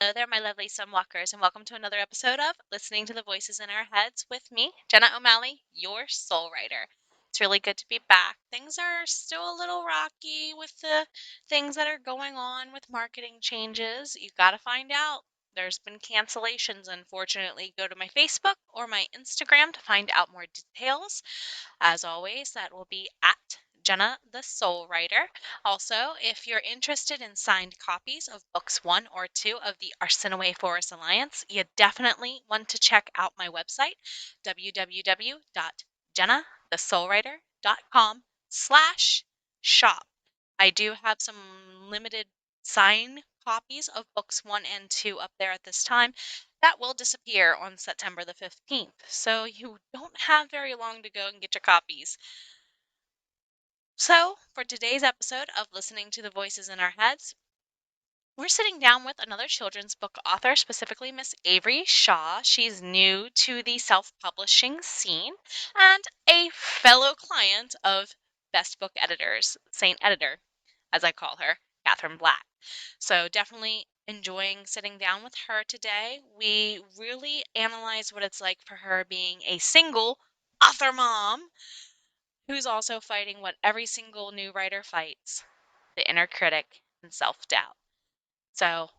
Hello there, my lovely sunwalkers, and welcome to another episode of Listening to the Voices in Our Heads with me, Jenna O'Malley, your soul writer. It's really good to be back. Things are still a little rocky with the things that are going on with marketing changes. You got to find out. There's been cancellations, unfortunately. Go to my Facebook or my Instagram to find out more details. As always, that will be at Jenna the Soul Writer. Also, if you're interested in signed copies of books 1 or 2 of the Arsinoe Forest Alliance, you definitely want to check out my website, www.jennathesoulwriter.com/shop. I do have some limited signed copies of books 1 and 2 up there at this time. That will disappear on September the 15th, so you don't have very long to go and get your copies. So, for today's episode of Listening to the Voices in Our Heads, we're sitting down with another children's book author, specifically Miss Avery Shaw. She's new to the self-publishing scene and a fellow client of Best Book Editors, Saint Editor, as I call her, Catherine Black. So definitely enjoying sitting down with her today. We really analyze what it's like for her being a single author mom who's also fighting what every single new writer fights, the inner critic and self-doubt. So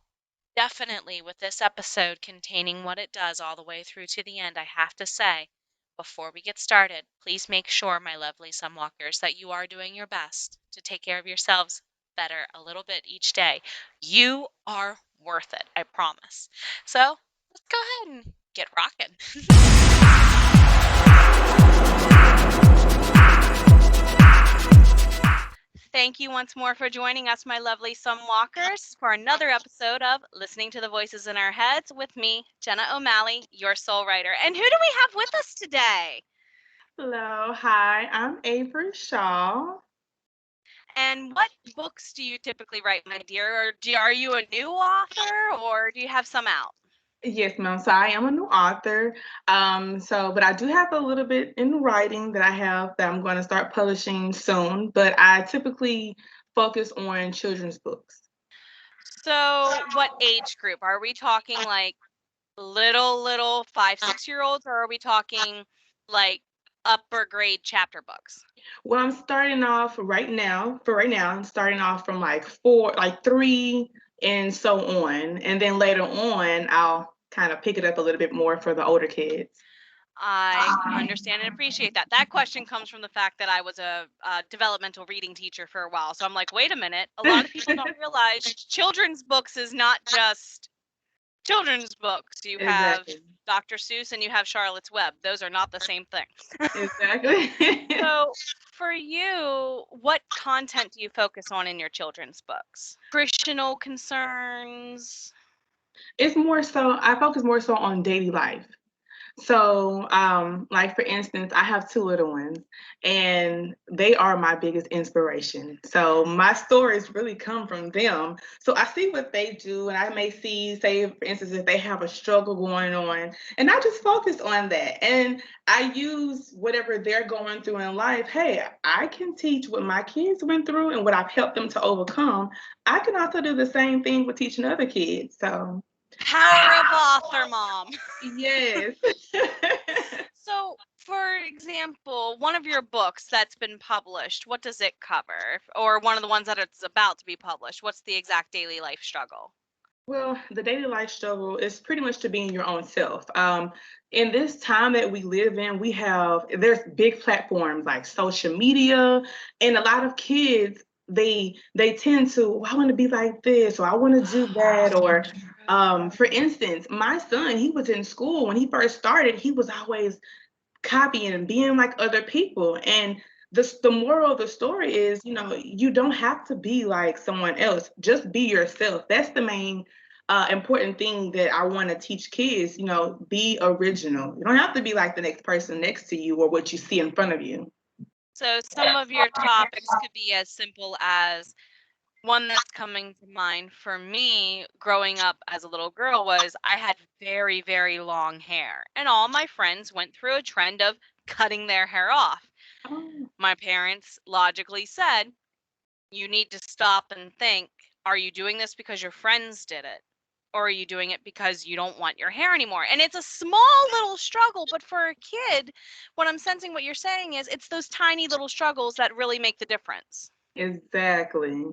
definitely with this episode containing what it does all the way through to the end, I have to say, before we get started, please make sure, my lovely sunwalkers, that you are doing your best to take care of yourselves better a little bit each day. You are worth it, I promise. So let's go ahead and get rocking. Thank you once more for joining us, my lovely sunwalkers, for another episode of Listening to the Voices in Our Heads with me, Jenna O'Malley, your soul writer. And who do we have with us today? Hello, hi, I'm Avery Shaw. And what books do you typically write, my dear? Or are you a new author, or do you have some out? Yes, ma'am. So I am a new author. But I do have a little bit in writing that I have that I'm going to start publishing soon. But I typically focus on children's books. So, what age group? Are we talking like little 5, 6 year olds, or are we talking like upper grade chapter books? Well, I'm starting off right now. For right now, I'm starting off from like four, like three, and so on. And then later on, I'll kind of pick it up a little bit more for the older kids. I understand and appreciate that. That question comes from the fact that I was a developmental reading teacher for a while. So I'm like, wait a minute. A lot of people don't realize children's books is not just children's books. You have Exactly. Dr. Seuss and you have Charlotte's Web. Those are not the same thing. Exactly. So for you, what content do you focus on in your children's books? Nutritional concerns? It's more so, I focus more so on daily life. So, like for instance, I have two little ones, and they are my biggest inspiration. So my stories really come from them. So I see what they do, and I may see, say, for instance, if they have a struggle going on, and I just focus on that. And I use whatever they're going through in life. Hey, I can teach what my kids went through and what I've helped them to overcome. I can also do the same thing with teaching other kids. So Power of author, mom. yes. So, for example, one of your books that's been published, what does it cover? Or one of the ones that it's about to be published, what's the exact daily life struggle? Well, the daily life struggle is pretty much to being your own self. In this time that we live in, there's big platforms like social media, and a lot of kids they tend to, "Oh, I want to be like this, or I want to do that, or for instance, my son, he was in school when he first started. He was always copying and being like other people. And the moral of the story is, you don't have to be like someone else. Just be yourself. That's the main important thing that I want to teach kids. Be original. You don't have to be like the next person next to you or what you see in front of you. So, some of your topics could be as simple as one that's coming to mind for me growing up as a little girl was I had very, very long hair, and all my friends went through a trend of cutting their hair off. Oh, My parents logically said, you need to stop and think, are you doing this because your friends did it? or are you doing it because you don't want your hair anymore? And it's a small little struggle, but for a kid, what I'm sensing what you're saying is it's those tiny little struggles that really make the difference. Exactly.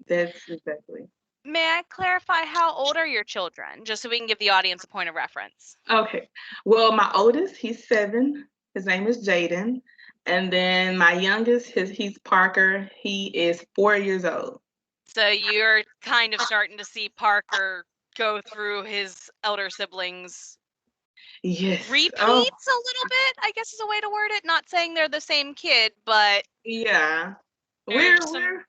That's exactly. May I clarify how old are your children, just so we can give the audience a point of reference? Okay. Well, my oldest, he's 7. His name is Jaden. And then my youngest, he's Parker. He is 4 years old. So you're kind of starting to see Parker go through his elder siblings Yes. repeats Oh, a little bit, I guess is a way to word it. Not saying they're the same kid, but yeah. We're there's some. we're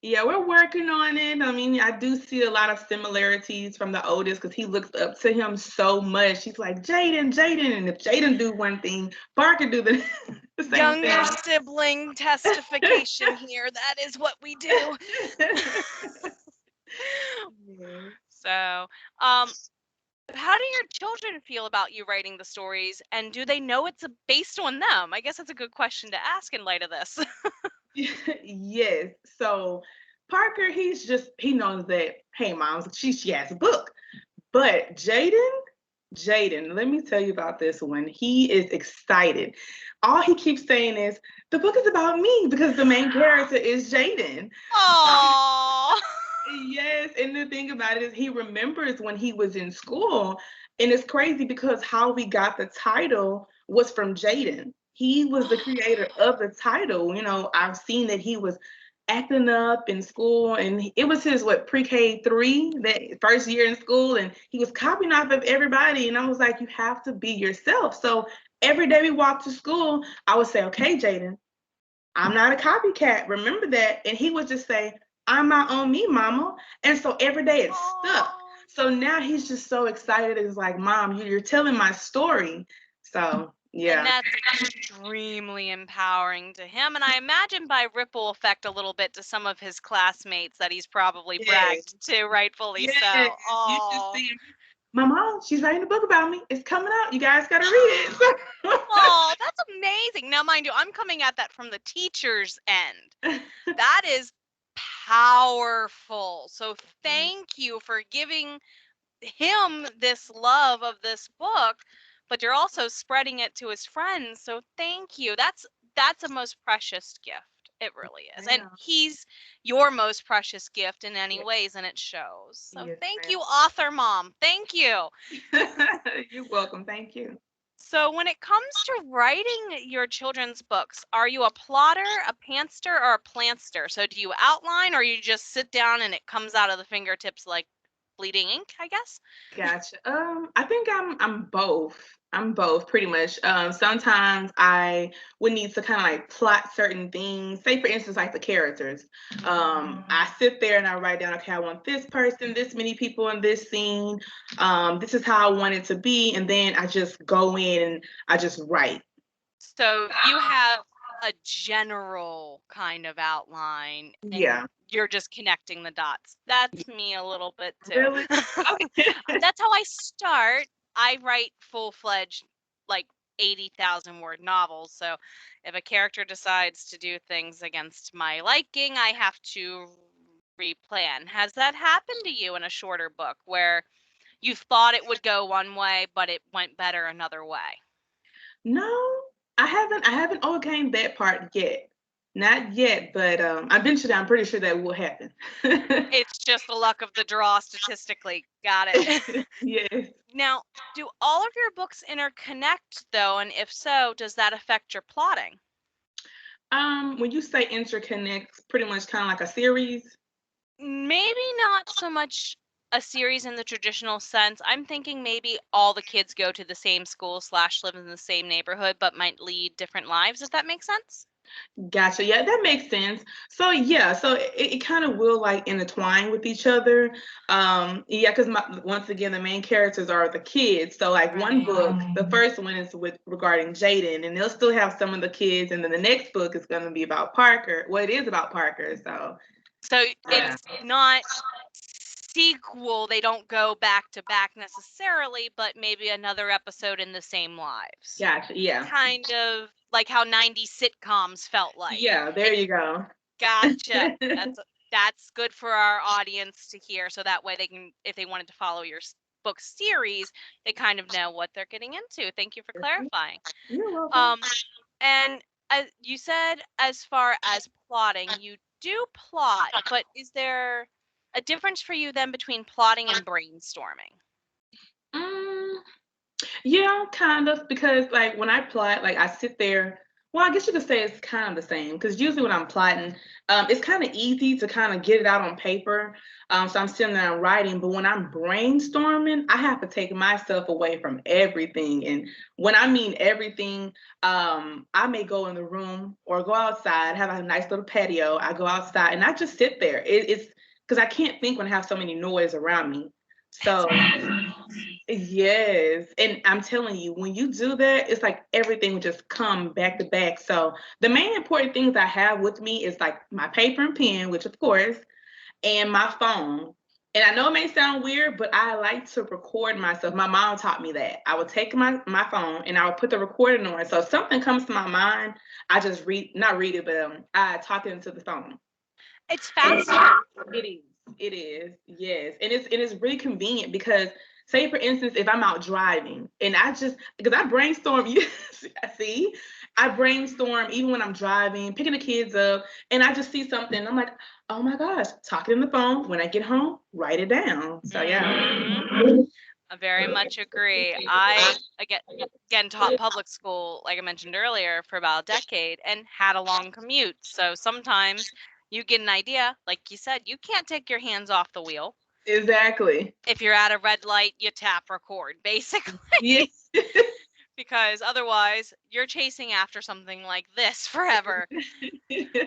Yeah, we're working on it. I mean, I do see a lot of similarities from the oldest because he looks up to him so much. He's like, Jaden, Jaden. And if Jaden do one thing, Parker do the, the same Younger thing. sibling testification here. That is what we do. Yeah. So, how do your children feel about you writing the stories, and do they know it's based on them? I guess that's a good question to ask in light of this. Yes. So Parker, he knows that, hey, mom, she has a book. But Jaden, let me tell you about this one. He is excited. All he keeps saying is, the book is about me because the main character is Jaden. Aww. Yes, and the thing about it is he remembers when he was in school, and it's crazy because how we got the title was from Jaden. He was the creator of the title. You know, I've seen that he was acting up in school, and it was his pre-K 3, that first year in school, and he was copying off of everybody. And I was like, you have to be yourself. So every day we walked to school, I would say, okay, Jaden, I'm not a copycat. Remember that. And he would just say, I'm my own me, mama. And so every day it stuck. So now he's just so excited. It's like, Mom, you're telling my story. So, And yeah. that's extremely empowering to him. And I imagine by ripple effect a little bit to some of his classmates that he's probably Yes. bragged to, rightfully Yes. so. You should Oh. see him. My mom, she's writing a book about me. It's coming out. You guys got to read it. Oh, that's amazing. Now, mind you, I'm coming at that from the teacher's end. That is powerful. So thank you for giving him this love of this book, but you're also spreading it to his friends. So thank you. That's a most precious gift. It really is. And Yeah. he's your most precious gift in any Yes. ways, and it shows. So Yes, thank ma'am. you, author mom. Thank you. You're welcome. Thank you. So when it comes to writing your children's books, are you a plotter, a pantster, or a plantster? So do you outline, or you just sit down and it comes out of the fingertips like bleeding ink, I guess? Gotcha. I think I'm both. I'm both pretty much. Sometimes I would need to kind of like plot certain things. Say for instance, like the characters. I sit there and I write down, okay, I want this person, this many people in this scene. This is how I want it to be, and then I just go in and I just write. So you have a general kind of outline and Yeah. you're just connecting the dots. That's me a little bit too. Really? Okay. That's how I start. I write full-fledged, like 80,000 word novels. So if a character decides to do things against my liking, I have to replan. Has that happened to you in a shorter book where you thought it would go one way, but it went better another way? No, I haven't overcame that part yet. Not yet, but eventually I'm pretty sure that will happen. It's just the luck of the draw statistically. Got it. Yes. Now, do all of your books interconnect though? And if so, does that affect your plotting? When you say interconnect, pretty much kind of like a series. Maybe not so much a series in the traditional sense. I'm thinking maybe all the kids go to the same school slash live in the same neighborhood, but might lead different lives, if that makes sense. Gotcha. Yeah, that makes sense. So yeah, so it kind of will like intertwine with each other. Yeah, because once again, the main characters are the kids. So like one book, the first one is with regarding Jaden, and they'll still have some of the kids, and then the next book is going to be about Parker. Well, it is about Parker. So So yeah. it's not sequel, they don't go back to back necessarily, but maybe another episode in the same lives. Gotcha. Yeah. Kind of like how 90s sitcoms felt like. Yeah. There And you go. gotcha. That's that's good for our audience to hear, so that way they can, if they wanted to follow your book series, they kind of know what they're getting into. Thank you for clarifying. You're welcome. Um, and you said, as far as plotting, you do plot, but is there a difference for you then between plotting and brainstorming? Mm, yeah, kind of, because like when I plot, like I sit there. Well, I guess you could say it's kind of the same because usually when I'm plotting, it's kind of easy to kind of get it out on paper. So I'm sitting there and writing, but when I'm brainstorming, I have to take myself away from everything. And when I mean everything, I may go in the room or go outside, have a nice little patio. I go outside and I just sit there. It's because I can't think when I have so many noise around me. That's So great. yes, and I'm telling you, when you do that, it's like everything will just come back to back. So the main important things I have with me is like my paper and pen, which of course, and my phone. And I know it may sound weird, but I like to record myself. My mom taught me that. I would take my phone and I would put the recording on. So if something comes to my mind, I just not read it, but I talk it into the phone. It's faster. It is. It is. Yes. And it's really convenient because say for instance, if I'm out driving and I just because I brainstorm, you see, I brainstorm even when I'm driving, picking the kids up, and I just see something. I'm like, oh my gosh, talk it in the phone. When I get home, write it down. So yeah. I very much agree. I again taught public school, like I mentioned earlier, for about a decade and had a long commute. So sometimes you get an idea, like you said, you can't take your hands off the wheel. Exactly. If you're at a red light, you tap record, basically. Yes. Because otherwise you're chasing after something like this forever.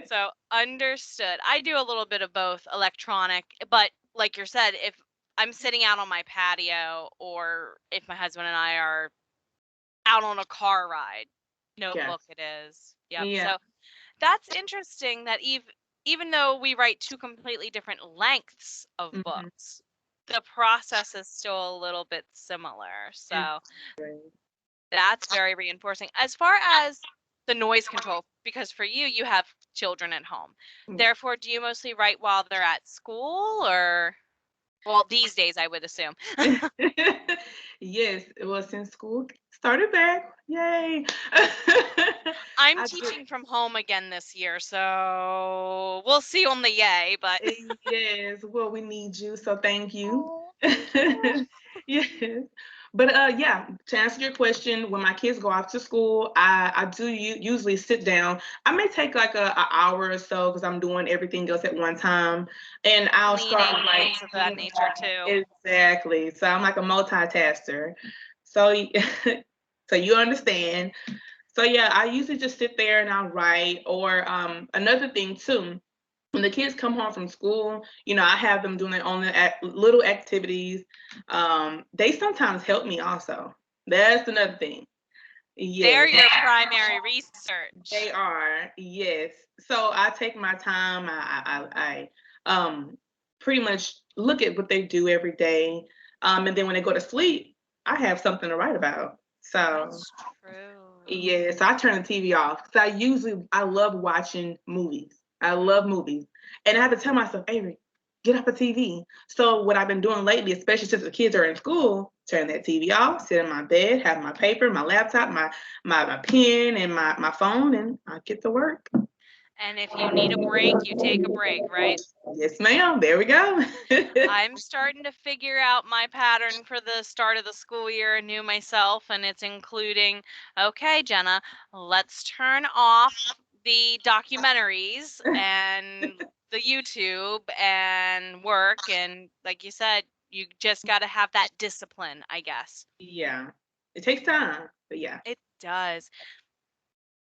So understood. I do a little bit of both electronic, but like you said, if I'm sitting out on my patio or if my husband and I are out on a car ride, Yes. notebook it is. Yep. Yeah. So that's interesting that even though we write two completely different lengths of Mhm. books, the process is still a little bit similar. It's So great. that's very reinforcing. As far as the noise control, because for you, you have children at home. Therefore, do you mostly write while they're at school or, well, these days, I would assume. Yes, well, since school started back, yay. I'm I do. teaching from home again this year, so we'll see on the yay, but Yes, well, we need you, so thank you. oh, thank you. Yes. But yeah, to answer your question, when my kids go off to school, I do usually sit down. I may take like a hour or so because I'm doing everything else at one time, and I'll start with Cleaning, like things of that nature too. exactly. So I'm like a multitasker. So so you understand. So yeah, I usually just sit there and I'll write. Or another thing too, when the kids come home from school, I have them doing their own little activities. They sometimes help me also. That's another thing. They're Yes, your primary research. they are. Yes. So I take my time. I pretty much look at what they do every day. And then when they go to sleep, I have something to write about. So That's true. yeah, so I turn the TV off because I love watching movies. I love movies, and I have to tell myself, Avery, get off the TV. So what I've been doing lately, especially since the kids are in school, turn that TV off, sit in my bed, have my paper, my laptop, my pen, and my phone, and I get to work. And if you need a break, you take a break, right? Yes, ma'am. There we go. I'm starting to figure out my pattern for the start of the school year anew myself, and it's including, okay, Jenna, let's turn off the documentaries and the YouTube and work. And like you said, you just got to have that discipline, I guess. Yeah, it takes time, but yeah. It does.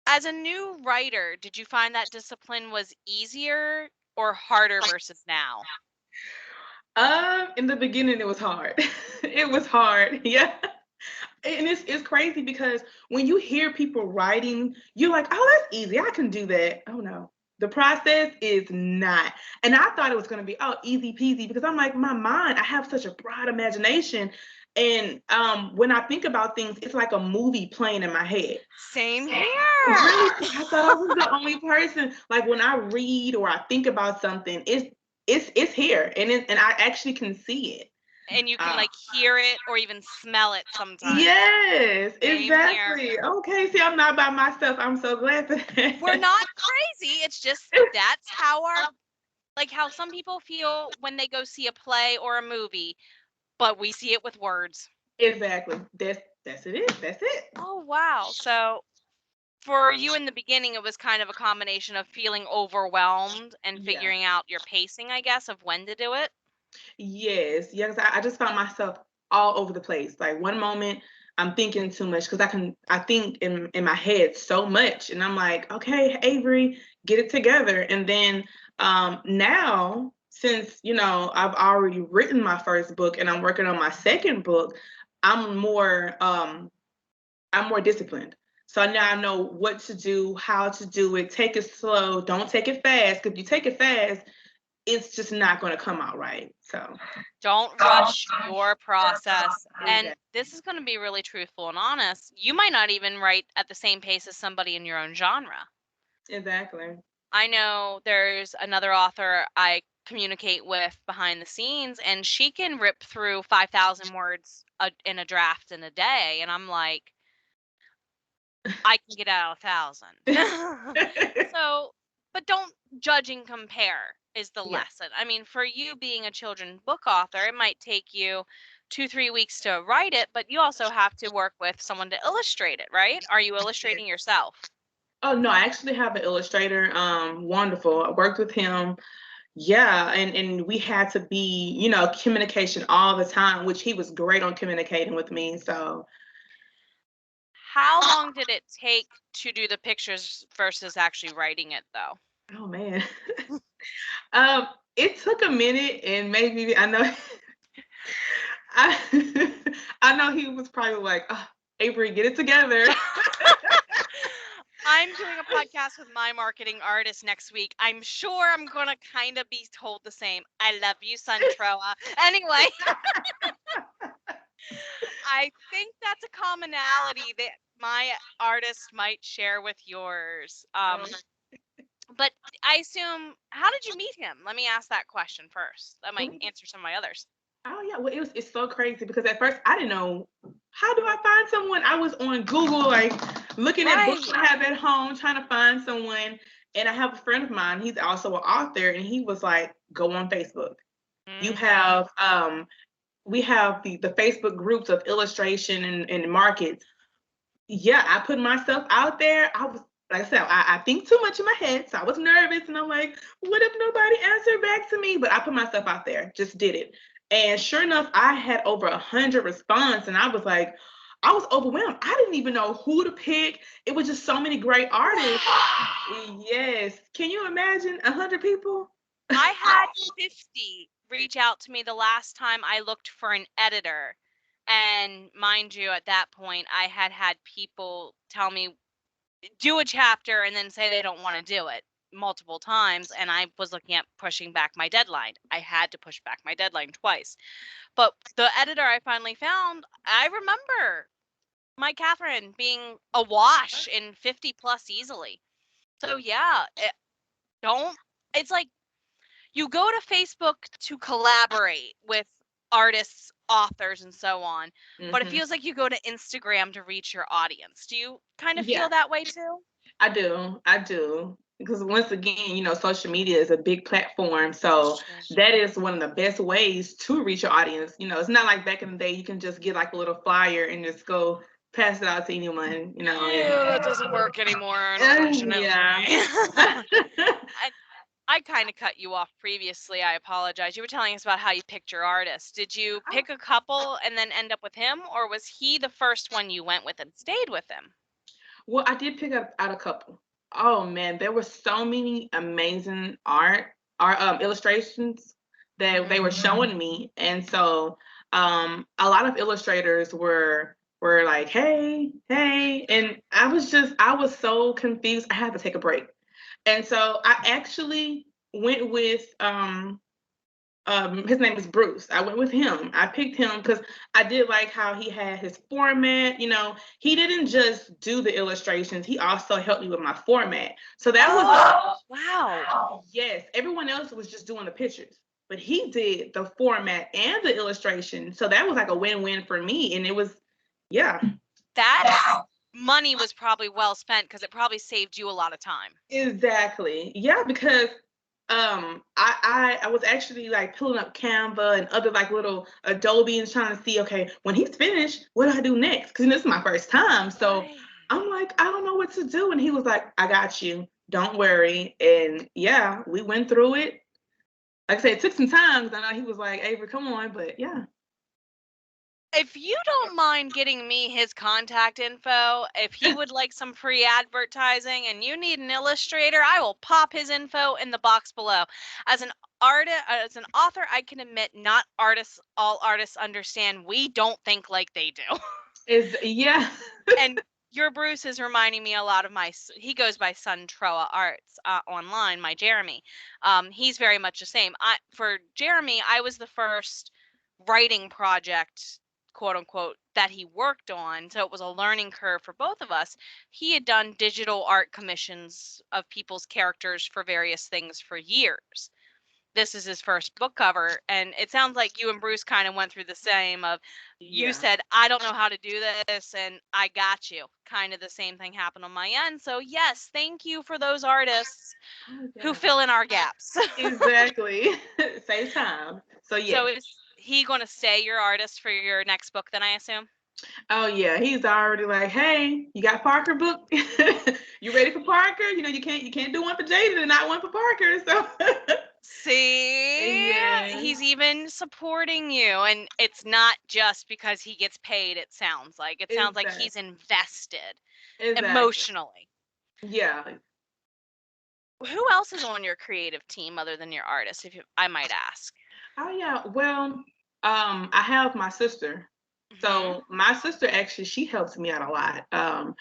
As a new writer, did you find that discipline was easier or harder versus now? In the beginning, it was hard. It was hard. Yeah. And it's crazy because when you hear people writing, you're like, oh, that's easy. I can do that. Oh no. The process is not. And I thought it was going to be, oh, easy peasy, because I'm like, my mind, I have such a broad imagination. And when I think about things, it's like a movie playing in my head. Same here. Really, I thought I was the only person. Like when I read or I think about something, it's here, and I actually can see it. And you can like hear it or even smell it sometimes. Yes, Same exactly. here. Okay, see, I'm not by myself. I'm so glad that We're not crazy. It's just that's how how some people feel when they go see a play or a movie, but we see it with words. Exactly. That's it. That's it. Oh, wow. So for you in the beginning, it was kind of a combination of feeling overwhelmed and Yeah. figuring out your pacing, I guess, of when to do it. Yes. Yes. I just found myself all over the place. Like one moment I'm thinking too much because I think in my head so much, and I'm like, okay, Avery, get it together. And then now, since I've already written my first book and I'm working on my second book, I'm more disciplined. So now I know what to do, how to do it. Take it slow. Don't take it fast. Because if you take it fast, it's just not going to come out right. So Don't rush your process. And exactly. this is going to be really truthful and honest. You might not even write at the same pace as somebody in your own genre. Exactly. I know there's another author I communicate with behind the scenes, and she can rip through 5,000 words in a draft in a day. And I'm like, I can get out 1,000. So, but don't judge and compare is the Yeah. lesson. I mean, for you being a children's book author, it might take you 2-3 weeks to write it, but you also have to work with someone to illustrate it, right? Are you illustrating yourself? Oh no, I actually have an illustrator. Wonderful. I worked with him. Yeah, and we had to be, communication all the time, which he was great on communicating with me. So How long did it take to do the pictures versus actually writing it, though? oh man. um, it took a minute, and maybe I know I I know he was probably like, oh, Avery, get it together. I'm doing a podcast with my marketing artist next week. I'm sure I'm going to kind of be told the same. I love you, Suntroa. Anyway, I think that's a commonality that my artist might share with yours. But I assume, how did you meet him? Let me ask that question first. That might answer some of my others. Oh yeah, well it's so crazy because at first I didn't know how do I find someone. I was on Google like looking at books I have at home trying to find someone, and I have a friend of mine. He's also an author, and he was like, "Go on Facebook. You have we have the Facebook groups of illustration and markets." Yeah, I put myself out there. I was like I said, I think too much in my head, so I was nervous, and I'm like, what if nobody answered back to me? But I put myself out there, just did it, and sure enough, I had over 100 response, and I was like, I was overwhelmed. I didn't even know who to pick. It was just so many great artists. Yes, can you imagine 100 people? I had 50 reach out to me the last time I looked for an editor. And mind you, at that point, I had people tell me, do a chapter and then say they don't want to do it multiple times. And I was looking at pushing back my deadline. I had to push back my deadline twice. But the editor I finally found, I remember my Catherine being awash in 50 plus easily. So yeah, don't, it's like, you go to Facebook to collaborate with artists, authors, and so on, but it feels like you go to Instagram to reach your audience. Do you kind of Yeah, feel that way too? I do. I do. Because once again, social media is a big platform. So that is one of the best ways to reach your audience. It's not like back in the day you can just get like a little flyer and just go pass it out to anyone. Yeah, that doesn't work anymore, unfortunately. Yeah. I kind of cut you off previously. I apologize. You were telling us about how you picked your artist. Did you pick a couple and then end up with him, or was he the first one you went with and stayed with him? Well, I did pick up out a couple. Oh man, there were so many amazing art illustrations that they were showing me, and so a lot of illustrators were like, "Hey, hey," and I was so confused. I had to take a break. And so I actually went with his name is Bruce. I went with him. I picked him because I did like how he had his format. You know, he didn't just do the illustrations, he also helped me with my format. So that was wow. yes, everyone else was just doing the pictures, but he did the format and the illustration. So that was like a win-win for me. And it was, yeah. That money was probably well spent because it probably saved you a lot of time. Exactly. Yeah, because I was actually like pulling up Canva and other like little Adobe and trying to see, okay, when he's finished, what do I do next? Because this is my first time. So Right. I'm like, I don't know what to do. And he was like, I got you. Don't worry. And yeah, we went through it. Like I said, it took some time. I know he was like, Avery, come on. But yeah. If you don't mind getting me his contact info, if he would like some free advertising and you need an illustrator, I will pop his info in the box below. As an as an author, I can admit not all artists understand. We don't think like they do. Yeah. And your Bruce is reminding me a lot of he goes by Sun Troa Arts online, my Jeremy. He's very much the same. For Jeremy, I was the first writing project, quote unquote, that he worked on. So it was a learning curve for both of us. He had done digital art commissions of people's characters for various things for years. This is his first book cover, and it sounds like you and Bruce kind of went through the same of you said, I don't know how to do this, and I got you. Kind of the same thing happened on my end. So yes, thank you for those artists who fill in our gaps. Exactly. Same time. So yeah. So is he going to stay your artist for your next book then, I assume? Oh yeah, he's already like, hey, you got Parker book? You ready for Parker? You know, you can't do one for Jaden and not one for Parker. So see, yeah. he's even supporting you, and it's not just because he gets paid. It sounds like he's invested emotionally. Yeah. Who else is on your creative team other than your artist, I might ask? Oh yeah. Well, I have my sister. So my sister actually, she helps me out a lot,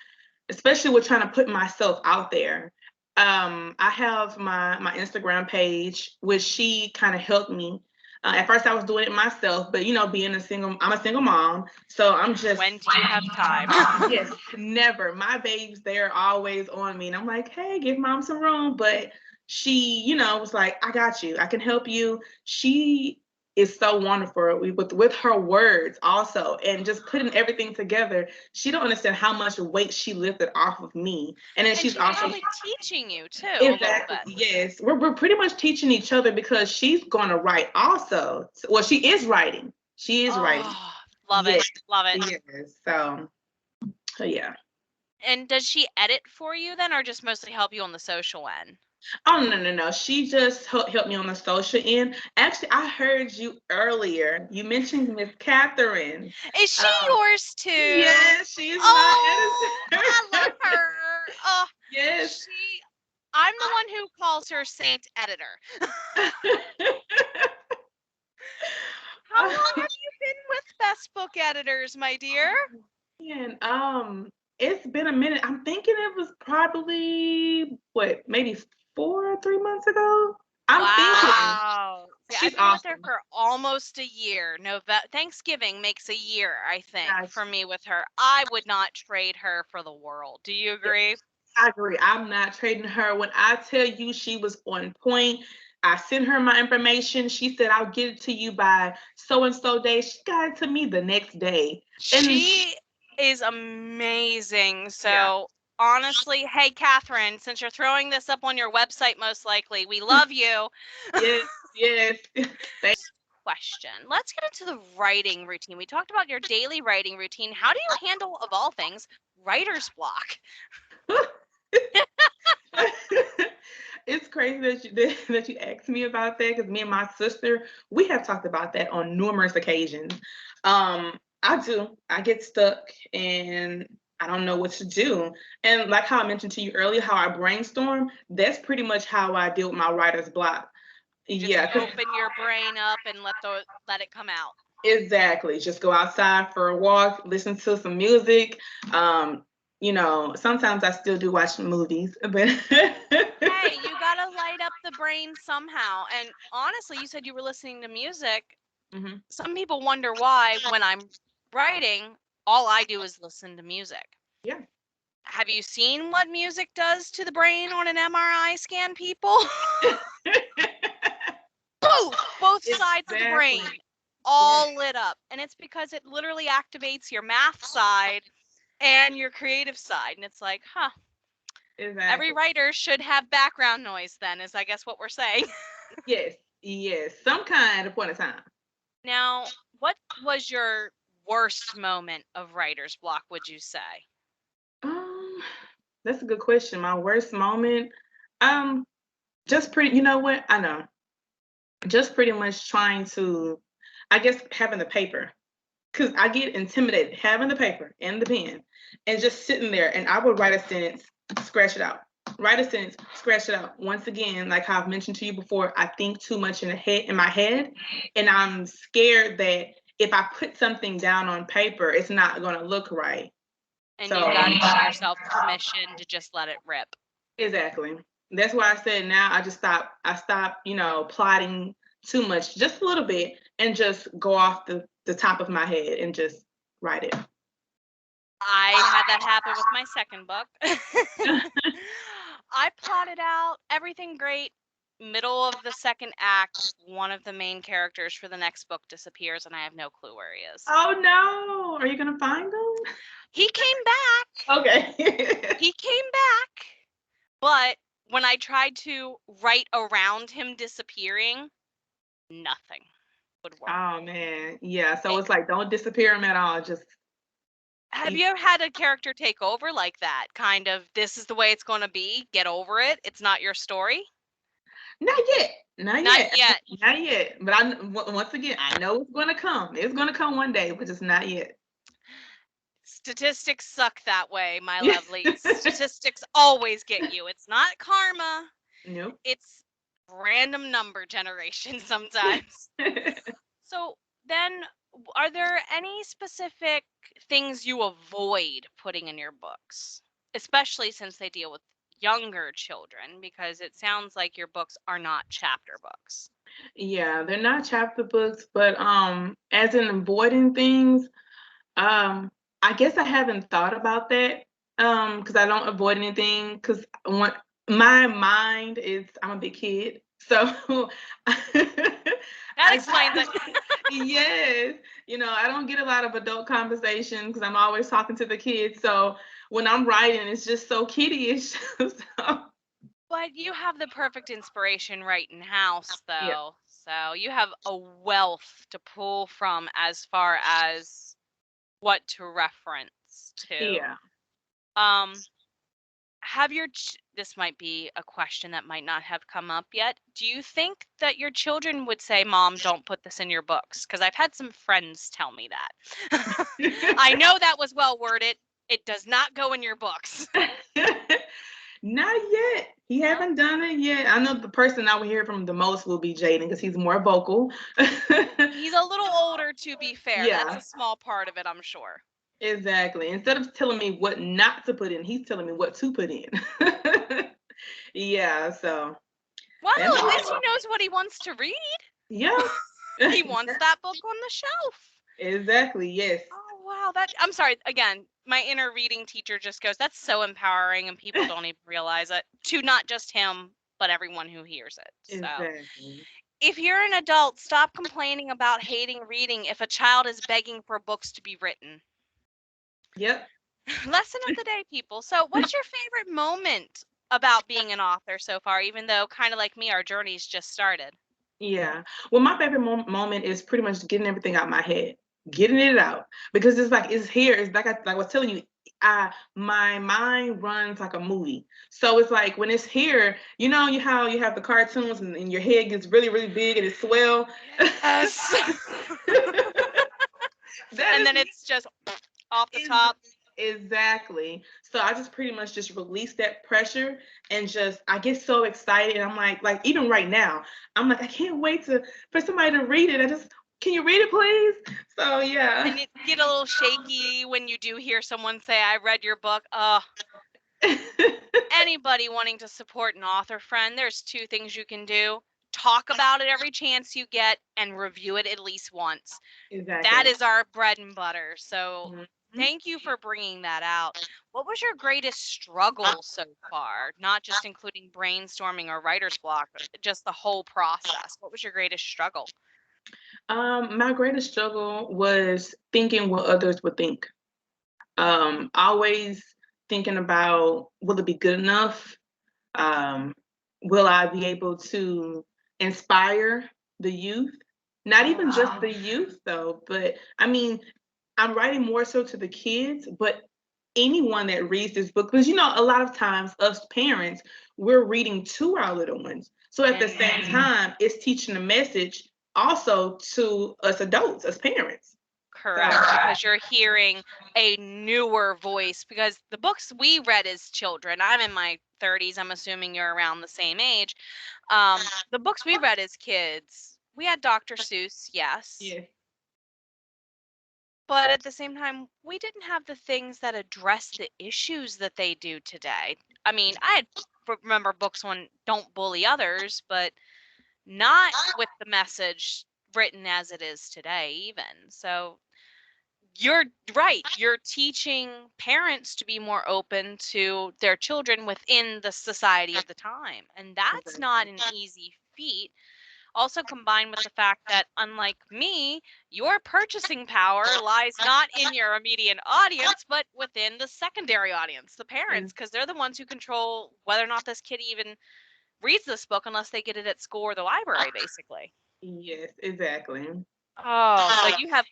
especially with trying to put myself out there. I have my Instagram page, which she kind of helped me. At first, I was doing it myself, but you know, I'm a single mom, so I'm just. When do you have time? Yes, never. My babes, they're always on me, and I'm like, hey, give mom some room. But she, you know, was like, I got you. I can help you. She is so wonderful with her words also, and just putting everything together. She don't understand how much weight she lifted off of me, and then she's also probably teaching you too. Exactly. A little bit. Yes, we're pretty much teaching each other because she's going to write also. Well, she is writing. She is writing. Love it. Love it. Yes. So yeah. And does she edit for you then, or just mostly help you on the social end? Oh no. She just helped me on the social end. Actually, I heard you earlier. You mentioned Miss Catherine. Is she yours too? Yes, she's my editor. I love her. Oh, yes. I'm the one who calls her Saint Editor. How long have you been with Best Book Editors, my dear? And it's been a minute. I'm thinking it was probably maybe 4 or 3 months ago. I'm thinking. She's I've been with her for almost a year. Thanksgiving makes a year, I think, for me with her. I would not trade her for the world. Do you agree? I agree. I'm not trading her. When I tell you she was on point, I sent her my information. She said, I'll get it to you by so-and-so day. She got it to me the next day. And she is amazing. So honestly, hey, Catherine, since you're throwing this up on your website, most likely, we love you. Yes. Question. Let's get into the writing routine. We talked about your daily writing routine. How do you handle, of all things, writer's block? It's crazy that you asked me about that, because me and my sister, we have talked about that on numerous occasions. I get stuck and I don't know what to do. And like how I mentioned to you earlier, how I brainstorm, that's pretty much how I deal with my writer's block. Just open your brain up and let it come out. Exactly. Just go outside for a walk, listen to some music. You know, sometimes I still do watch movies, but hey, the brain somehow. And honestly, you said you were listening to music. Mm-hmm. Some people wonder why when I'm writing, all I do is listen to music. Yeah. Have you seen what music does to the brain on an MRI scan, people? Both sides of the Exactly. brain all lit up. And it's because it literally activates your math side and your creative side. And it's like, huh, Exactly. every writer should have background noise then, is I guess what we're saying. Yes. Yes. Some kind at a point of time. Now, what was your worst moment of writer's block, would you say? Um, that's a good question. My worst moment, um, just pretty. You know what? I know. Just pretty much trying to, I guess, having the paper, because I get intimidated having the paper and the pen, and just sitting there, and I would write a sentence, scratch it out. Write a sentence, scratch it out. Once again, like how I've mentioned to you before, I think too much in my head, and I'm scared that if I put something down on paper, it's not going to look right. And So you've got to give yourself permission to just let it rip. exactly. That's why I said now I stop, plotting too much, just a little bit, and just go off the top of my head and just write it. I had that happen with my second book. I plotted out everything great. Middle of the second act, one of the main characters for the next book disappears, and I have no clue where he is. Oh no! Are you gonna find him? He came back. Okay. He came back, but when I tried to write around him disappearing, nothing would work. Oh man, yeah. So it's like don't disappear him at all. Just Have you ever had a character take over like that? Kind of, this is the way it's going to be. Get over it. It's not your story. not yet. Not Not yet. yet. Not yet. But once again, I know it's gonna come. It's gonna come one day, but just not yet. Statistics suck that way, my lovely. Statistics always get you. It's not karma. Nope. It's random number generation sometimes. So then, are there any specific things you avoid putting in your books, especially since they deal with younger children? Because it sounds like your books are not chapter books. Yeah, they're not chapter books, but as in avoiding things, I guess I haven't thought about that. Because I don't avoid anything. Because my mind is, I'm a big kid, so That explains it. Yes, I don't get a lot of adult conversation because I'm always talking to the kids. So when I'm writing, it's just so kiddie-ish. So, But you have the perfect inspiration right in house, yeah, though. So you have a wealth to pull from as far as what to reference to. yeah. Have this might be a question that might not have come up yet. Do you think that your children would say, "Mom, don't put this in your books"? Because I've had some friends tell me that. I know that was well worded. It does not go in your books. Not yet. He haven't done it yet. I know the person I would hear from the most will be Jaden because he's more vocal. He's a little older, to be fair. Yeah. That's a small part of it, I'm sure. Exactly. Instead of telling me what not to put in, he's telling me what to put in. Yeah, so. Well, at least he knows what he wants to read. Yeah. He wants that book on the shelf. Exactly, yes. Oh, wow. I'm sorry. Again, my inner reading teacher just goes, that's so empowering, and people don't even realize it. To not just him, but everyone who hears it. So. Exactly. If you're an adult, stop complaining about hating reading if a child is begging for books to be written. Yep. Lesson of the day, people. So what's your favorite moment about being an author so far, even though kind of like me, our journey's just started? Yeah. Well, my favorite moment is pretty much getting everything out my head, getting it out, because it's like it's here. It's like I was telling you, my mind runs like a movie. So it's like when it's here, how you have the cartoons and your head gets really, really big and it swell. Yes. And then it's just off the top. Exactly. So I just pretty much just release that pressure and I get so excited. I'm like even right now, I'm like, I can't wait for somebody to read it. Can you read it, please? So yeah. And you get a little shaky when you do hear someone say, I read your book. Oh, Anybody wanting to support an author friend, there's two things you can do. Talk about it every chance you get and review it at least once. That Exactly. is our bread and butter. So Mhm. thank you for bringing that out. What was your greatest struggle so far? Not just including brainstorming or writer's block, but just the whole process. What was your greatest struggle? My greatest struggle was thinking what others would think. Always thinking about, will it be good enough? Um, will I be able to inspire the youth? Not Oh, even just wow. the youth, though, but I mean, I'm writing more so to the kids, but anyone that reads this book, because a lot of times us parents, we're reading to our little ones. So at the same time, it's teaching a message also to us adults, us parents. So Correct, because you're hearing a newer voice. Because the books we read as children, I'm in my 30s, I'm assuming you're around the same age. The books we read as kids, we had Dr. Seuss, yes, yeah, but at the same time, we didn't have the things that address the issues that they do today. I mean, remember books on don't bully others, but not with the message written as it is today, even. So you're right. You're teaching parents to be more open to their children within the society of the time. And that's not exactly. an easy feat. Also, combined with the fact that, unlike me, your purchasing power lies not in your immediate audience, but within the secondary audience, the parents, Mm, because they're the ones who control whether or not this kid even reads this book unless they get it at school or the library, basically. yes, exactly. Oh, so you have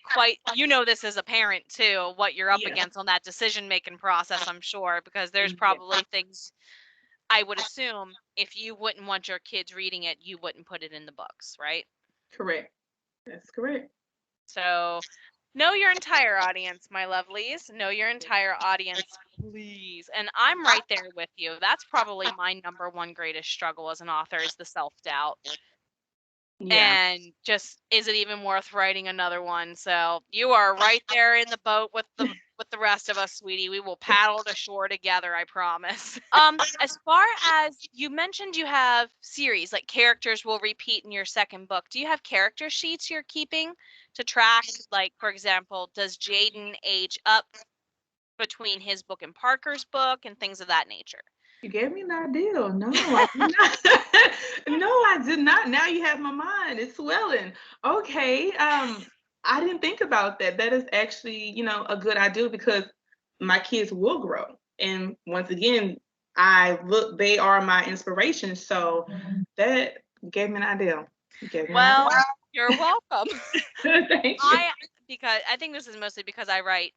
you know this as a parent too, what you're up Yeah, against on that decision-making process, I'm sure, because there's yeah, probably things I would assume if you wouldn't want your kids reading it, you wouldn't put it in the books, right? correct. That's correct. So know your entire audience, my lovelies. Know your entire audience, please. And I'm right there with you. That's probably my number one greatest struggle as an author is the self-doubt. Yeah. And just is it even worth writing another one? So you are right there in the boat with the rest of us, sweetie. We will paddle to shore together, I promise. As far as you mentioned you have series, like characters will repeat in your second book. Do you have character sheets you're keeping to track? Like, for example, does Jaden age up between his book and Parker's book and things of that nature? You gave me an idea. No, I did not. No, I did not. Now you have my mind. It's swelling. Okay. I didn't think about that. That is actually, a good idea because my kids will grow. And once again, they are my inspiration. So that gave me an idea. You gave me an Well, you're welcome. idea. Thank you. I because I think this is mostly because I write,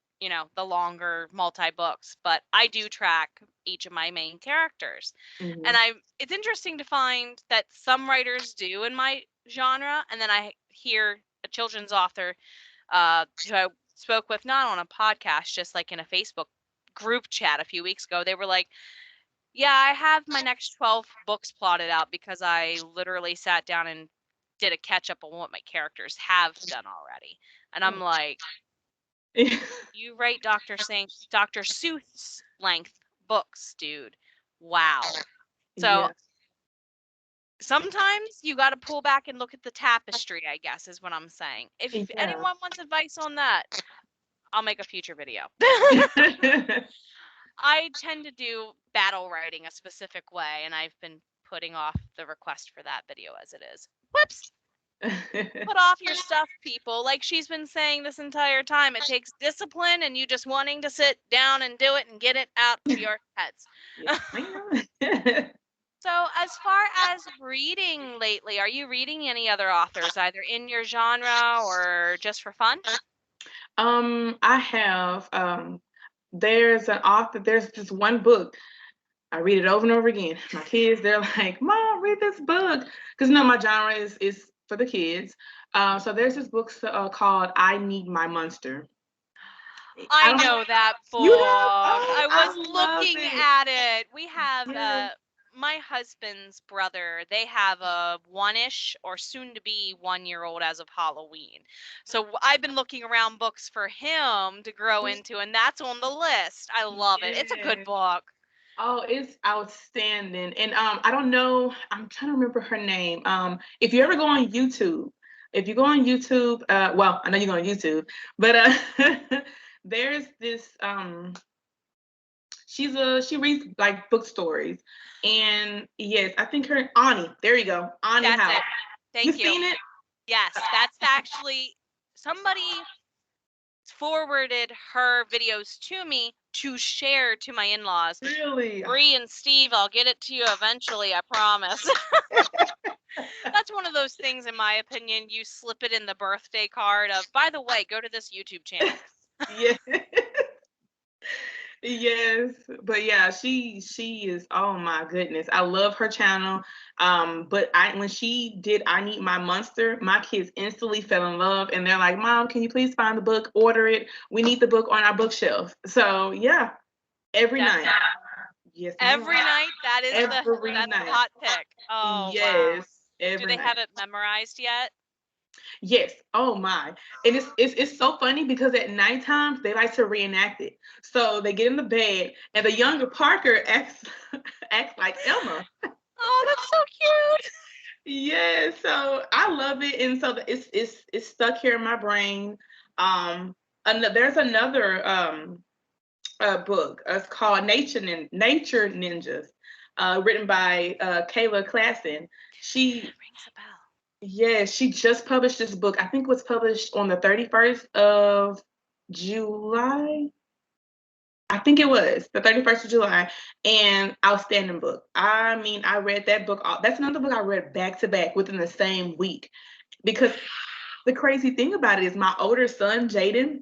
the longer multi books, but I do track each of my main characters. And Mhm. it's interesting to find that some writers do in my genre, and then I hear a children's author who I spoke with not on a podcast, just like in a Facebook group chat a few weeks ago. They were like, "Yeah, I have my next 12 books plotted out because I literally sat down and did a catch up on what my characters have done already." And I'm Oh. like, "You write Dr. Seuss length books, dude. Wow." So Yeah. sometimes you got to pull back and look at the tapestry, I guess, is what I'm saying. If Yeah. anyone wants advice on that, I'll make a future video. I tend to do battle writing a specific way, and I've been putting off the request for that video as it is. Whoops! Put off your stuff, people. Like she's been saying this entire time, it takes discipline and you just wanting to sit down and do it and get it out of your heads. Yes, ma'am. So, as far as reading lately, are you reading any other authors, either in your genre or just for fun? I have there's this one book. I read it over and over again. My kids, they're like, Mom, read this book. Because my genre is for the kids. So there's this book called I Need My Monster. I I don't know that you book. know, oh, I I was love looking it. at it. We have Yes. my husband's brother. They have a one-ish or soon to be 1 year old as of Halloween. So I've been looking around books for him to grow into, and that's on the list. I love it. It's a good Yes. book. Oh, it's outstanding. And I don't know, I'm trying to remember her name. If you ever go on YouTube, if you go on YouTube, well, I know you go on YouTube, but there's this she reads like book stories. And yes, I think her Ani, there you go. Ani That's House. it. You Thank you. seen it? Yes, that's actually somebody forwarded her videos to me to share to my in-laws. Really? Bree and Steve, I'll get it to you eventually, I promise. That's one of those things, in my opinion, you slip it in the birthday card of, by the way, go to this YouTube channel. Yeah. Yes, but yeah, she is, oh my goodness. I love her channel. But when she did I Need My Monster, my kids instantly fell in love and they're like, "Mom, can you please find the book, order it? We need the book on our bookshelf." So yeah, every That's night. Yes, ma'am. every night. Every That's the night. hot pick. Oh wow. Yes, Do every they night. have it memorized yet? Yes. Oh my. And it's so funny because at nighttime they like to reenact it. So they get in the bed and the younger Parker acts acts like Emma. Oh, that's so cute. Yeah, so I love it, and so it's stuck here in my brain. There's another book. It's called Nature Ninjas, written by Kayla Klassen. She Rings a bell. Yeah, she just published this book. I think it was published on the 31st of July. I think it was the 31st of July, and outstanding book. I mean, I read that book. That's another book I read back to back within the same week. Because the crazy thing about it is my older son, Jaden,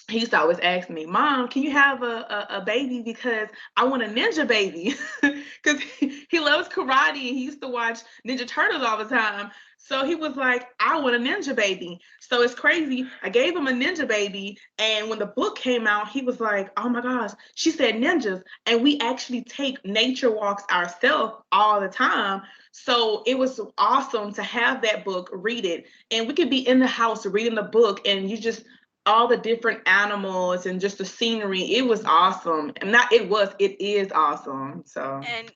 he used to always ask me, "Mom, can you have a baby? Because I want a ninja baby." Because he loves karate and he used to watch Ninja Turtles all the time. So he was like, "I want a ninja baby." So it's crazy. I gave him a ninja baby. And when the book came out, he was like, "Oh my gosh," she said ninjas. And we actually take nature walks ourselves all the time. So it was awesome to have that book, read it. And we could be in the house reading the book and you just all the different animals and just the scenery. It was awesome. And not it was, it is awesome. So And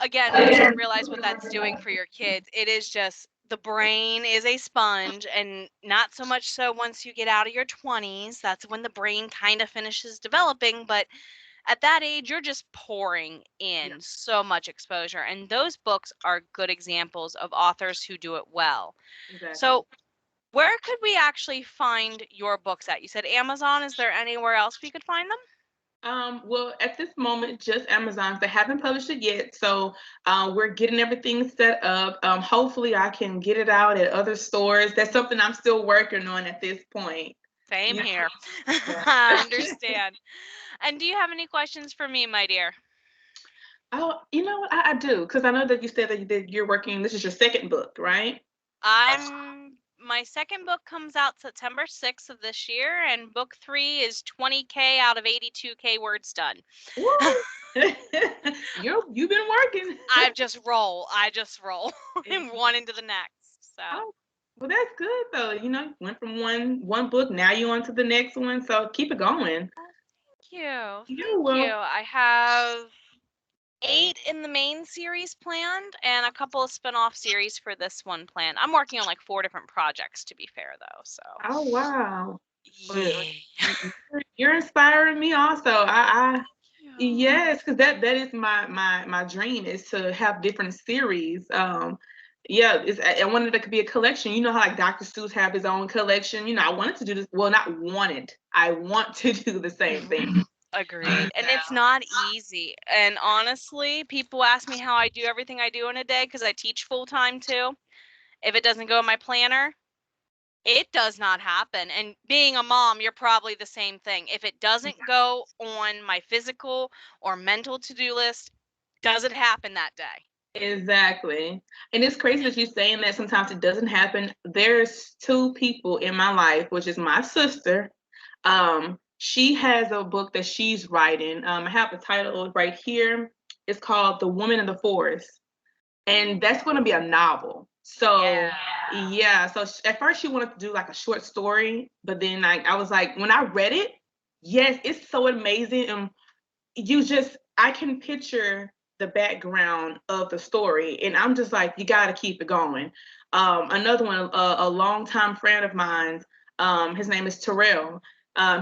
again, once you realize what that's doing for your kids, it is just the brain is a sponge, and not so much so once you get out of your 20s. That's when the brain kind of finishes developing. But at that age, you're just pouring yeah, in so much exposure. And those books are good examples of authors who do it well. exactly. So, where could we actually find your books at? You said Amazon. Is there anywhere else we could find them? Well, at this moment, just Amazon. They haven't published it yet, so we're getting everything set up. Hopefully, I can get it out at other stores. That's something I'm still working on at this point. Same You here. know? I understand. And do you have any questions for me, my dear? Oh, you know what? I do, because I know that you said that you're working. This is your second book, right? My second book comes out September 6th of this year, and book 3 is 20K out of 82K words done. Woo! You've been working. I just roll and one into the next. So Oh, well, that's good though. You know, went from one book, now you on to the next one. So keep it going. thank you. You Thank you. will. I have 8 in the main series planned and a couple of spin-off series for this one planned. I'm working on like 4 different projects, to be fair, though. So Oh wow. Well, yay. you're inspiring me also. I Yeah. yes, because that is my dream is to have different series. Yeah, I wanted it to be a collection. You know how like Dr. Seuss have his own collection. You know, I wanted to do this. Well, not wanted. I want to do the same thing. Agreed. And it's not easy. And honestly, people ask me how I do everything I do in a day because I teach full time too. If it doesn't go in my planner, it does not happen. And being a mom, you're probably the same thing. If it doesn't go on my physical or mental to-do list, doesn't happen that day. Exactly. And it's crazy that you're saying that sometimes it doesn't happen. There's two people in my life, which is my sister. She has a book that she's writing. I have the title right here. It's called The Woman in the Forest. And that's going to be a novel. So, yeah. So at first she wanted to do like a short story, but then I was like, when I read it, yes, it's so amazing. And you just I can picture the background of the story, and I'm just like, you got to keep it going. Another one, a longtime friend of mine, his name is Terrell.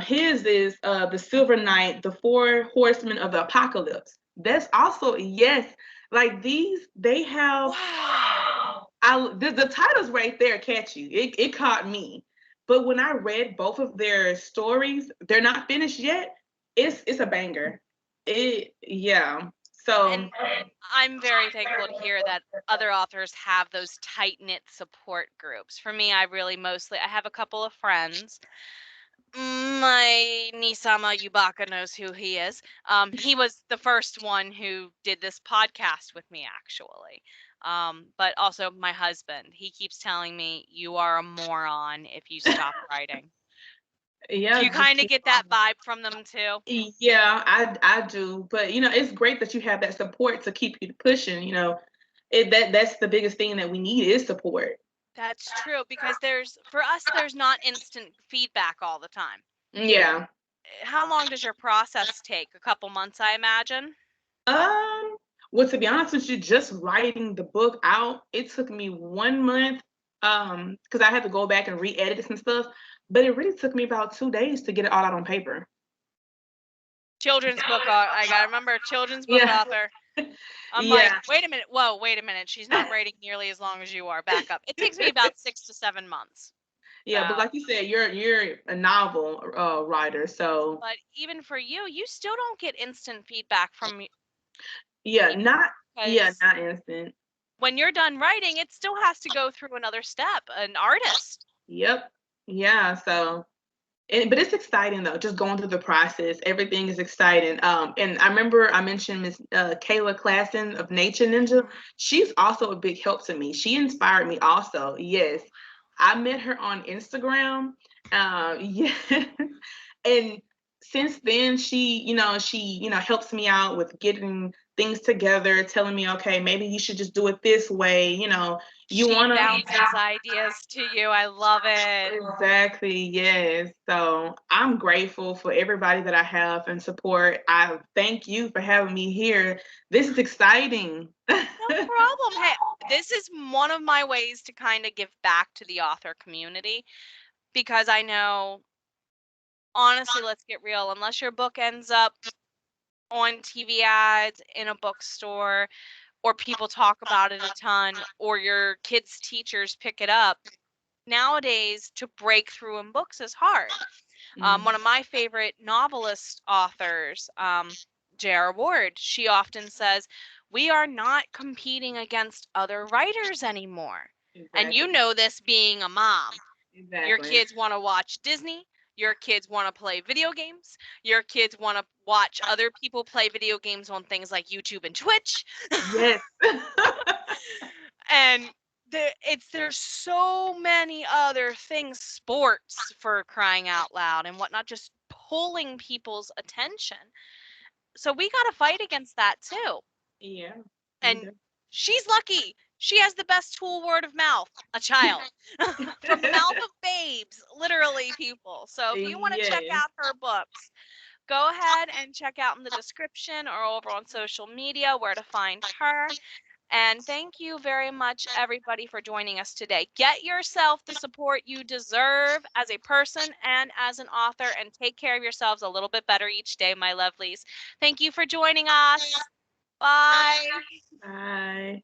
His is the Silver Knight, the Four Horsemen of the Apocalypse. That's also, yes, like these, they have. Wow. The titles right there catch you. It caught me. But when I read both of their stories, they're not finished yet. It's a banger. Yeah. So And I'm very thankful to hear that other authors have those tight-knit support groups. For me, I have a couple of friends. My Nisama Yubaka knows who he is. He was the first one who did this podcast with me, actually. But also my husband. He keeps telling me, you are a moron if you stop writing. Do yeah, you just kind of keep get that going. vibe from them too? Yeah, I do. But it's great that you have that support to keep you pushing. That's the biggest thing that we need is support. That's true because for us, there's not instant feedback all the time. Yeah. How long does your process take? A couple months, I imagine? Um, well, to be honest with you, just writing the book out, it took me 1 month. Because I had to go back and re-edit some stuff, but it really took me about 2 days to get it all out on paper. Children's book, I gotta remember, children's book Yeah, author. I'm like, yeah, wait a minute. Whoa, wait a minute. She's not writing nearly as long as you are. Back up. It takes me about 6 to 7 months. yeah. But like you said, you're a novel writer, so But even for you, you still don't get instant feedback from yeah, people because not instant. when you're done writing, it still has to go through another step, an artist. Yep, yeah. But it's exciting though, just going through the process. Everything is exciting. And I remember I mentioned Miss Kayla Klassen of Nature Ninja. She's also a big help to me. She inspired me also. Yes, I met her on Instagram. Yeah, and since then she helps me out with getting things together, telling me, okay, maybe you should just do it this way. You She wanna. bounces ideas to you. I love it. Exactly, yes. So I'm grateful for everybody that I have and support. I thank you for having me here. This is exciting. No problem. Hey, this is one of my ways to kind of give back to the author community because I know, honestly, let's get real, unless your book ends up on TV ads in a bookstore or people talk about it a ton or your kids' teachers pick it up, nowadays to break through in books is hard. One of my favorite novelist authors, J.R. Ward, she often says, we are not competing against other writers anymore. And you Exactly. know this being a mom. Your Exactly. kids want to watch Disney. Your kids want to play video games. Your kids want to watch other people play video games on things like YouTube and Twitch. Yes. And there's so many other things, sports for crying out loud and whatnot, just pulling people's attention. So we got to fight against that too. Yeah. And she's lucky. She has the best tool, word of mouth, a child. From the mouth of babes, literally, people. So if you want to check Yes. out her books, go ahead and check out in the description or over on social media where to find her. And thank you very much, everybody, for joining us today. Get yourself the support you deserve as a person and as an author, and take care of yourselves a little bit better each day, my lovelies. Thank you for joining us. Bye. Bye.